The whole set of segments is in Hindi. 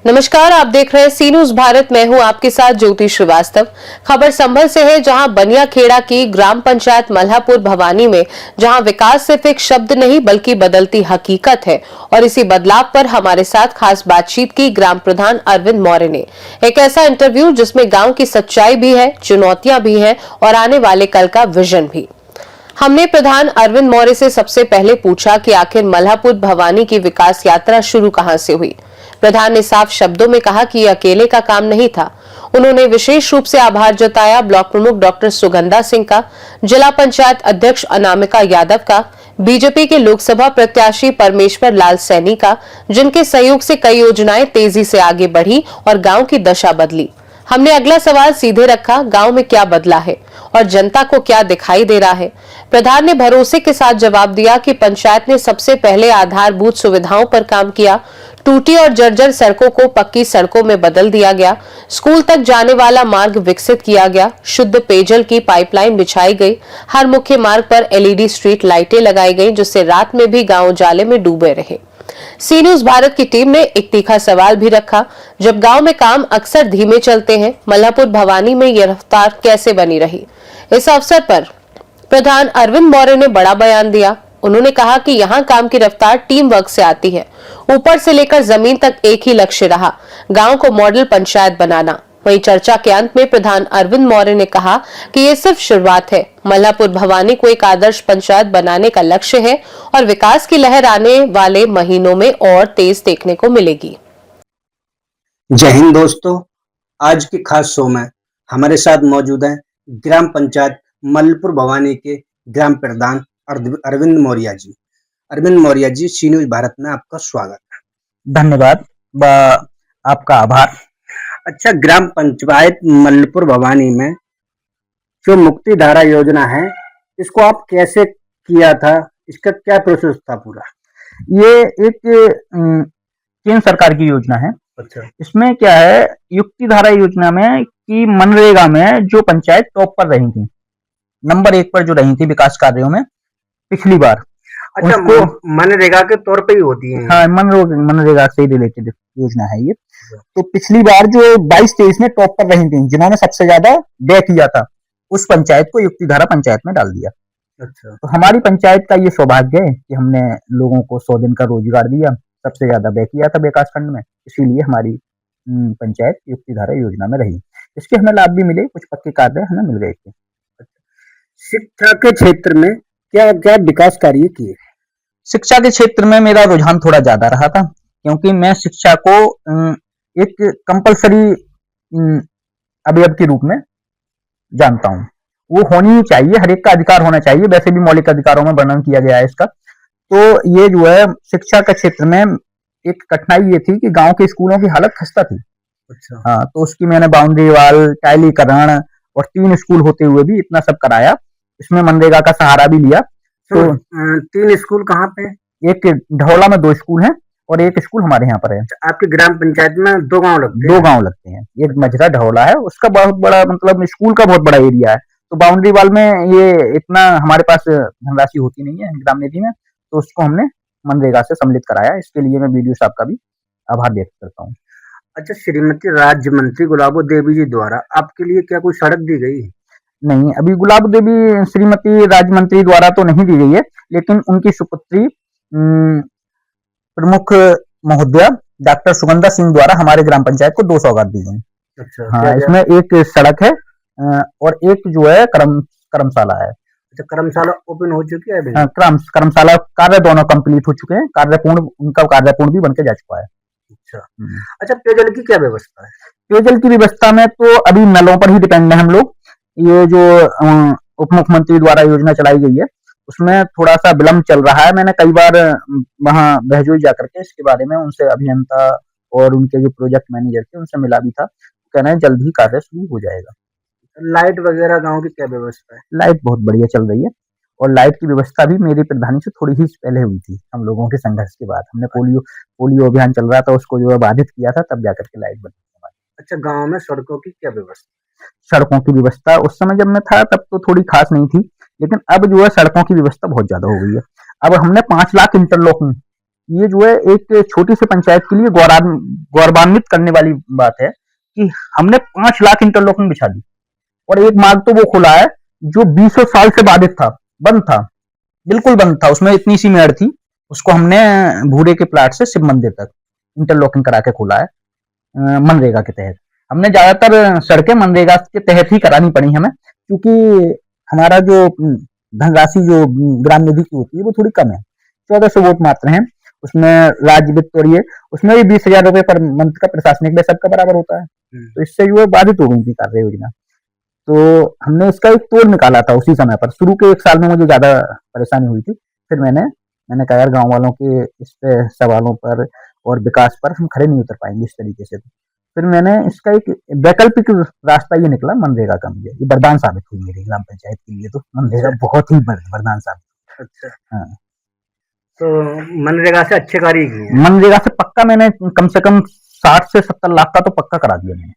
नमस्कार, आप देख रहे हैं सी न्यूज भारत। मैं हूं आपके साथ ज्योति श्रीवास्तव। खबर संभल से है, जहां बनियाखेड़ा की ग्राम पंचायत मल्हापुर भवानी में जहां विकास सिर्फ एक शब्द नहीं बल्कि बदलती हकीकत है, और इसी बदलाव पर हमारे साथ खास बातचीत की ग्राम प्रधान अरविंद मौर्य ने। एक ऐसा इंटरव्यू जिसमें गाँव की सच्चाई भी है, चुनौतियां भी है और आने वाले कल का विजन भी। हमने प्रधान अरविंद मौर्य से सबसे पहले पूछा कि आखिर मल्हापुर भवानी की विकास यात्रा शुरू कहां से हुई। प्रधान ने साफ शब्दों में कहा कि यह अकेले का काम नहीं था। उन्होंने विशेष रूप से आभार जताया ब्लॉक प्रमुख डॉक्टर सुगंधा सिंह का, जिला पंचायत अध्यक्ष अनामिका यादव का, बीजेपी के लोकसभा प्रत्याशी परमेश्वर लाल सैनी का, जिनके सहयोग से कई योजनाएं तेजी से आगे बढ़ी और गांव की दशा बदली। हमने अगला सवाल सीधे रखा, गांव में क्या बदला है और जनता को क्या दिखाई दे रहा है। प्रधान ने भरोसे के साथ जवाब दिया कि पंचायत ने सबसे पहले आधारभूत सुविधाओं पर काम किया। टूटी और जर्जर सड़कों को पक्की सड़कों में बदल दिया गया, स्कूल तक जाने वाला मार्ग विकसित किया गया, शुद्ध पेयजल की पाइपलाइन बिछाई गई, हर मुख्य मार्ग पर एलईडी स्ट्रीट लाइटें लगाई गई, जिससे रात में भी गांव उजाले में डूबे रहे। सी न्यूज भारत की टीम ने एक तीखा सवाल भी रखा, जब गांव में काम अक्सर धीमे चलते हैं, मल्हापुर भवानी में यह रफ्तार कैसे बनी रही। इस अवसर पर प्रधान अरविंद मौर्य ने बड़ा बयान दिया। उन्होंने कहा कि यहाँ काम की रफ्तार टीम वर्क से आती है। ऊपर से लेकर जमीन तक एक ही लक्ष्य रहा, गांव को मॉडल पंचायत बनाना। वहीं चर्चा के अंत में प्रधान अरविंद मौर्य ने कहा कि ये सिर्फ शुरुआत है। मल्हापुर भवानी को एक आदर्श पंचायत बनाने का लक्ष्य है और विकास की लहर आने वाले महीनों में और तेज देखने को मिलेगी। जय हिंद दोस्तों, आज के खास शो में हमारे साथ मौजूद हैं ग्राम पंचायत मल्हापुर भवानी के ग्राम प्रधान अरविंद मौर्य जी। अरविंद मौर्य जी, सी न्यूज भारत में आपका स्वागत है। धन्यवाद, आपका आभार। अच्छा, ग्राम पंचायत मल्हापुर भवानी में जो मुक्ति धारा योजना है, इसको आप कैसे किया था, इसका क्या प्रोसेस था पूरा? ये एक केंद्र सरकार की योजना है। अच्छा, इसमें क्या है, युक्ति धारा योजना में कि मनरेगा में जो पंचायत टॉप पर रही थी, नंबर 1 पर जो रही थी विकास कार्यों में पिछली बार, अच्छा, उनको मनरेगा के तौर पे ही होती है? हाँ, मनरेगा से रिलेटेड योजना है ये। तो पिछली बार जो 22-23 में टॉप पर रही थी, जिन्होंने सबसे ज्यादा व्यय किया था, उस पंचायत को युक्ति धारा पंचायत में डाल दिया। अच्छा, तो हमारी पंचायत का ये सौभाग्य है कि हमने लोगों को 100 दिन का रोजगार दिया, सबसे ज्यादा व्यय किया था विकास खंड में, इसीलिए हमारी पंचायत युक्ति धारा योजना में रही। इसके हमें लाभ भी मिले, कुछ पक्के कार्य हमें मिल गए थे। शिक्षा के क्षेत्र में क्या क्या विकास कार्य किए? शिक्षा के क्षेत्र में मेरा रुझान थोड़ा ज्यादा रहा था, क्योंकि मैं शिक्षा को एक कंपलसरी अवयव के रूप में जानता हूँ। वो होनी ही चाहिए, हर एक का अधिकार होना चाहिए। वैसे भी मौलिक अधिकारों में वर्णन किया गया है इसका। तो ये जो है शिक्षा के क्षेत्र में एक कठिनाई ये थी कि गांव के स्कूलों की हालत खस्ता थी। अच्छा, हाँ, तो उसकी मैंने बाउंड्री वाल, टाइलीकरण और 3 स्कूल होते हुए भी इतना सब कराया। इसमें मनरेगा का सहारा भी लिया। तो 3 स्कूल कहाँ पे? एक ढोला में 2 स्कूल हैं और एक स्कूल हमारे यहाँ पर है। आपकी ग्राम पंचायत में 2 गांव लगते हैं? 2 गांव लगते हैं। एक मजरा ढोला है, उसका बहुत बड़ा मतलब स्कूल का बहुत बड़ा एरिया है। तो बाउंड्री वाल में ये इतना हमारे पास धनराशि होती नहीं है ग्राम निधि में, तो उसको हमने मनरेगा से सम्मिलित कराया। इसके लिए मैं बीडीओ साहब का भी आभार व्यक्त करता हूँ। अच्छा, श्रीमती राज्य मंत्री गुलाबो देवी जी द्वारा आपके लिए क्या कोई सड़क दी गई? नहीं, अभी गुलाब देवी श्रीमती राज्य मंत्री द्वारा तो नहीं दी गई है, लेकिन उनकी सुपुत्री प्रमुख महोदया डॉक्टर सुगंधा सिंह द्वारा हमारे ग्राम पंचायत को 2 सौगात दी गई। अच्छा, हाँ, इसमें एक सड़क है और एक जो है कर्मशाला है। अच्छा, कर्मशाला ओपन हो चुकी है अभी? हाँ, कर्मशाला कार्य दोनों कंप्लीट हो चुके हैं, उनका कार्यपूर्ण भी बनके जा चुका है। अच्छा, अच्छा, पेयजल की क्या व्यवस्था है? पेयजल की व्यवस्था में तो अभी नलों पर ही डिपेंड है हम लोग। ये जो उप मुख्यमंत्री द्वारा योजना चलाई गई है, उसमें थोड़ा सा विलम्ब चल रहा है। मैंने कई बार वहां बहजोई जाकर के इसके बारे में उनसे अभियंता और उनके जो प्रोजेक्ट मैनेजर थे उनसे मिला भी था। कहना है जल्द ही कार्य शुरू हो जाएगा। लाइट वगैरह गांव की क्या व्यवस्था है? लाइट बहुत बढ़िया चल रही है और लाइट की व्यवस्था भी मेरी प्रधानी से थोड़ी ही पहले हुई थी। हम लोगों के संघर्ष के बाद हमने पोलियो अभियान चल रहा था, उसको जो है बाधित किया था, तब जाकर के लाइट बनी। अच्छा, गांव में सड़कों की क्या व्यवस्था? सड़कों की व्यवस्था उस समय जब मैं था तब तो थोड़ी खास नहीं थी, लेकिन अब जो है सड़कों की व्यवस्था बहुत ज्यादा हो गई है। अब हमने 5 लाख इंटरलॉकिंग, ये जो है एक छोटी सी पंचायत के लिए गौरवान्वित करने वाली बात है कि हमने 5 लाख इंटरलॉकिंग बिछा दी। और एक मार्ग तो वो खुला है जो 20 साल से बाधित था, बंद था, बिल्कुल बंद था, उसमें इतनी सी मेड़ थी, उसको हमने भूरे के प्लाट से शिव मंदिर तक इंटरलॉकिंग करा के खोला है मनरेगा के तहत। हमने ज्यादातर सड़कें मनरेगा के तहत ही करानी पड़ी हमें, क्योंकि हमारा जो धनराशि जो ग्राम निधि की होती है वो थोड़ी कम है, 1400 वोट मात्र है, उसमें राज्य वित्त और ये उसमें भी 20,000 रुपए पर मंथ का प्रशासनिक व्यय सबका बराबर होता है। तो इससे जो है बाधित हो गई थी कार्य योजना। तो हमने इसका एक तोड़ निकाला था उसी समय पर। शुरू के 1 साल में मुझे ज्यादा परेशानी हुई थी, फिर मैंने कहा यार गांव वालों के इस पे सवालों पर और विकास पर हम खड़े नहीं उतर पाएंगे इस तरीके से। फिर मैंने इसका एक वैकल्पिक रास्ता ये निकला मनरेगा का। मुझे ये वरदान साबित हुई मेरी ग्राम पंचायत के लिए, तो मनरेगा बहुत ही वरदान साबित। अच्छा, हाँ, तो मनरेगा से अच्छे कार्य किए हैं। मनरेगा से पक्का मैंने कम से कम 60 से 70 लाख का तो पक्का करा दिया मैंने।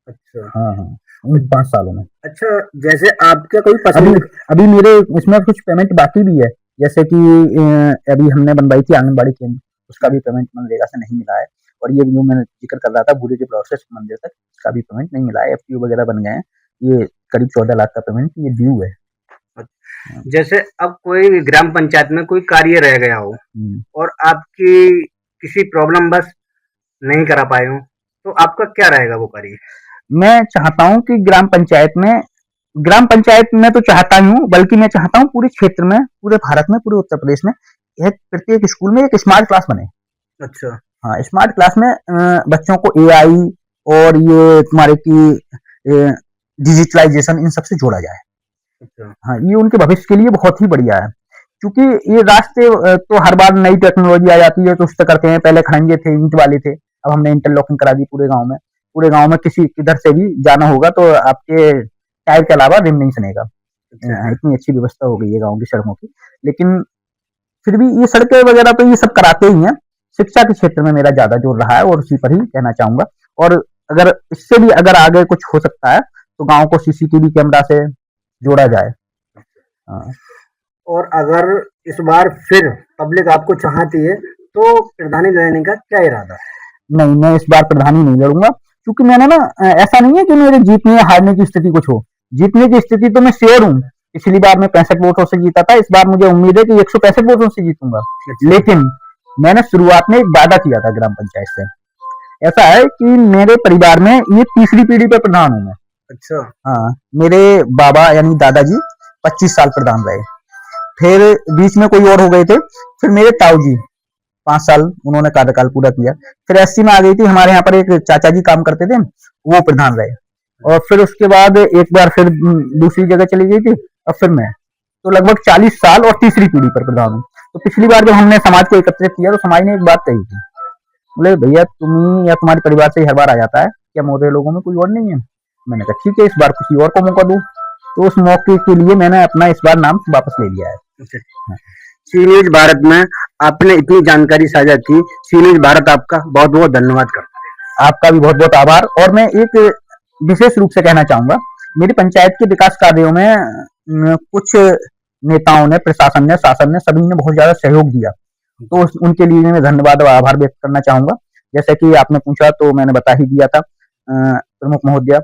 अच्छा, हाँ हाँ, इन 5 सालों में। अच्छा, जैसे आपका कोई अभी पसंद अभी मेरे इसमें कुछ पेमेंट बाकी भी है, जैसे कि अभी हमने बनवाई थी आंगनबाड़ी केंद्र, उसका भी पेमेंट मनरेगा से नहीं मिला है। और ये जो मैंने जिक्र कर रहा था भूरे के प्लॉट से मंदिर तक, इसका भी पेमेंट नहीं मिला है। एफपीओ वगैरह बन गए हैं, ये करीब 14 लाख का पेमेंट ये ड्यू है। जैसे अब कोई ग्राम पंचायत में कोई कार्य रह गया हो और आपकी किसी प्रॉब्लम बस नहीं करा पाए हो, तो आपका क्या रहेगा वो कार्य? मैं चाहता हूं कि ग्राम पंचायत में तो चाहता ही हूं, बल्कि मैं चाहता हूं पूरे क्षेत्र में, पूरे भारत में, पूरे उत्तर प्रदेश में एक प्रत्येक स्कूल में एक स्मार्ट क्लास बने। अच्छा, हाँ, स्मार्ट क्लास में बच्चों को एआई और ये तुम्हारे की डिजिटलाइजेशन इन सब से जोड़ा जाए। अच्छा, हाँ, ये उनके भविष्य के लिए बहुत ही बढ़िया है, क्योंकि ये रास्ते तो हर बार नई टेक्नोलॉजी आ जाती है तो उससे करते हैं। पहले खड़ंजे थे, ईंट वाले थे, अब हमने इंटरलॉकिंग करा दी पूरे गांव में। पूरे गांव में किसी किधर से भी जाना होगा तो आपके टायर के अलावा रिम नहीं सनेगा। इतनी अच्छी व्यवस्था हो गई है गांव की सड़कों की। लेकिन फिर भी ये सड़कें वगैरह तो ये सब कराते ही हैं। शिक्षा के क्षेत्र में मेरा ज्यादा जोर रहा है और उसी पर ही कहना चाहूंगा। और अगर इससे भी अगर आगे कुछ हो सकता है तो गांव को सीसीटीवी कैमरा से जोड़ा जाए। हाँ। और अगर इस बार फिर पब्लिक आपको चाहती है तो प्रधानी लड़ने का क्या इरादा है? नहीं, मैं इस बार प्रधानी नहीं लड़ूंगा, क्योंकि मैंने ना ऐसा नहीं है कि मेरे जीतने या हारने की स्थिति कुछ हो। जीतने की स्थिति तो मैं श्योर हूँ। पिछली बार मैं 65 वोटों से जीता था, इस बार मुझे उम्मीद है कि 165 वोटों से जीतूंगा। लेकिन मैंने शुरुआत में एक वादा किया था ग्राम पंचायत से। ऐसा है कि मेरे परिवार में ये तीसरी पीढ़ी पर प्रधान हूं मैं। अच्छा, हाँ, मेरे बाबा यानी दादाजी 25 साल प्रधान रहे, फिर बीच में कोई और हो गए थे, फिर मेरे ताऊ जी 5 साल उन्होंने कार्यकाल पूरा किया, फिर 80 में आ गई थी। हमारे यहाँ पर एक चाचा जी काम करते थे, वो प्रधान रहे, और फिर उसके बाद एक बार फिर दूसरी जगह चली गई थी, और फिर मैं, तो लगभग 40 साल और तीसरी पीढ़ी पर प्रधान हूँ। तो पिछली बार जब हमने समाज को एकत्रित किया तो समाज ने एक बात कही थी, बोले भैया तुम या तुम्हारे परिवार से ही हर बार आ जाता है, क्या मोटे लोगों में कोई और नहीं है? मैंने कहा ठीक है, इस बार किसी और को मौका दूं। तो उस मौके के लिए मैंने अपना इस बार नाम वापस ले लिया है। सी न्यूज भारत में आपने इतनी जानकारी साझा की, सी न्यूज भारत आपका बहुत बहुत धन्यवाद करता है। आपका भी बहुत बहुत आभार। और मैं एक विशेष रूप से कहना चाहूंगा, मेरी पंचायत के विकास कार्यों में कुछ नेताओं ने, प्रशासन ने, शासन ने, सभी ने बहुत ज्यादा सहयोग दिया, तो उनके लिए मैं धन्यवाद और आभार व्यक्त करना चाहूंगा। जैसे कि आपने पूछा तो मैंने बता ही दिया था, प्रमुख महोदय।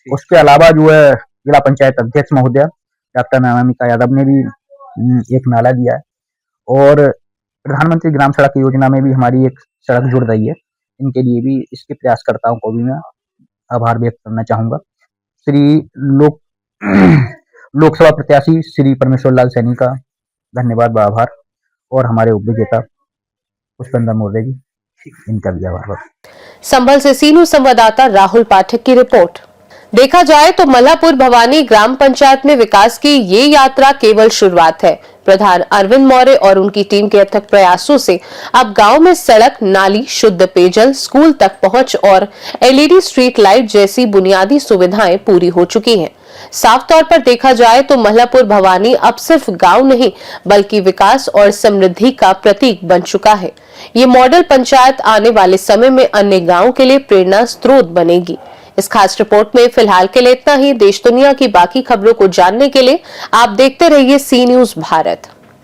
उसके अलावा जो है जिला पंचायत अध्यक्ष महोदय डॉक्टर अनामिका यादव ने भी एक नाला दिया है, और प्रधानमंत्री ग्राम सड़क योजना में भी हमारी एक सड़क जुड़ रही है। इनके लिए भी, इसके प्रयासकर्ताओं को भी मैं आभार व्यक्त करना चाहूंगा। श्री लोकसभा प्रत्याशी श्री परमेश्वर लाल सैनी का धन्यवाद व आभार, और हमारे उपविजेता पुष्पेंद्र मौर्य जी, इनका भी आभार। संभल से सीनू संवाददाता राहुल पाठक की रिपोर्ट। देखा जाए तो मल्हापुर भवानी ग्राम पंचायत में विकास की ये यात्रा केवल शुरुआत है। प्रधान अरविंद मौर्य और उनकी टीम के अथक प्रयासों से अब गांव में सड़क, नाली, शुद्ध पेयजल, स्कूल तक पहुंच और एलईडी स्ट्रीट लाइट जैसी बुनियादी सुविधाएं पूरी हो चुकी हैं। साफ तौर पर देखा जाए तो मल्हापुर भवानी अब सिर्फ गांव नहीं बल्कि विकास और समृद्धि का प्रतीक बन चुका है। ये मॉडल पंचायत आने वाले समय में अन्य गांवों के लिए प्रेरणा स्रोत बनेगी। इस खास रिपोर्ट में फिलहाल के लिए इतना ही। देश दुनिया की बाकी खबरों को जानने के लिए आप देखते रहिए सी न्यूज भारत।